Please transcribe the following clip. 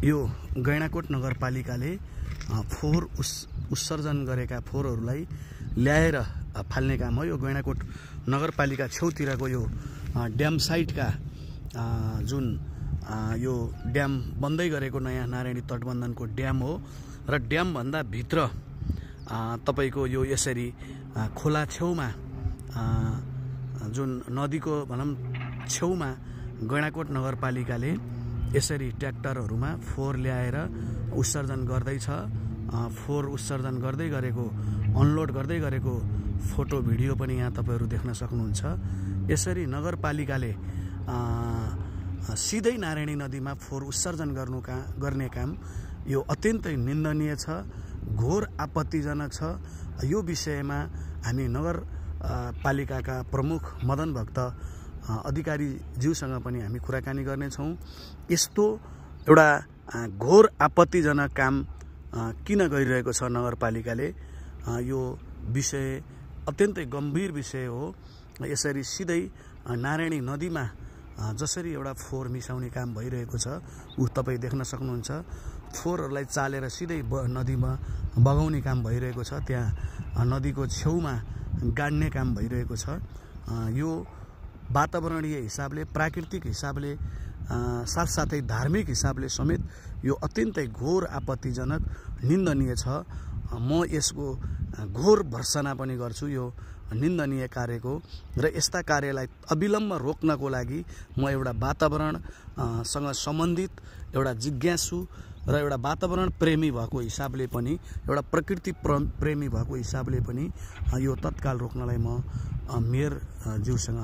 यो गैंडाकोट नगरपालिकाले फोहोर उत्सर्जन गरेका फोहोरहरूलाई ल्याएर फाल्ने काम हो। यो गैंडाकोट नगरपालिका छेउतिरको यो ड्याम साइटका जुन यो ड्याम बन्दै गरेको नयाँ नारायणी तटबन्धनको ड्याम हो र ड्याम भन्दा भित्र तपाईको यो यसरी खोला छेउमा जुन नदीको भनौं छेउमा गैंडाकोट नगरपालिकाले यसरी ट्र्याक्टरहरुमा फोहोर ल्याएर उत्सर्जन गर्दैछ। फोहोर उत्सर्जन गर्दै गरेको अनलोड गर्दै गरेको फोटो भिडियो पनि यहाँ तपाईहरु देख्न सक्नुहुन्छ। यसरी नगरपालिकाले सिधै नारायणी नदीमा फोहोर उत्सर्जन गर्ने काम यो अत्यन्तै निन्दनीय छ, घोर आपत्तिजनक छ। यो विषयमा हामी नगरपालिकाका प्रमुख मदन भक्त अधिकारी ज्यूसँग पनि हामी कुराकानी गर्नेछौं। यस्तो एउटा घोर आपत्तिजनक काम किन गरिरहेको छ नगरपालिकाले, यो विषय अत्यन्तै गम्भीर विषय हो। यसरी सिधै नारायणी नदीमा जसरी एउटा फोहोर मिसाउने काम भइरहेको छ उ तपाई देख्न सक्नुहुन्छ। फोहोरहरूलाई चालेर सिधै नदीमा बगाउने काम भइरहेको छ, त्यहाँ नदीको छेउमा गाड्ने काम भइरहेको छ। यो वातावरणीय हिसाबले, प्राकृतिक हिसाबले, साथसाथै धार्मिक हिसाबले समेत यो अत्यन्तै घोर आपत्तिजनक निन्दनीय छ। म यसको घोर भर्त्सना पनि गर्छु यो निन्दनीय कार्यको, र यस्ता कार्यलाई अविलम्ब रोक्नको लागि म एउटा वातावरणसँग सम्बन्धित एउटा जिज्ञासु र एउटा वातावरण प्रेमी भएको हिसाबले पनि, एउटा प्रकृति प्रेमी भएको हिसाबले पनि यो तत्काल रोक्नलाई म मेयर ज्यूसँग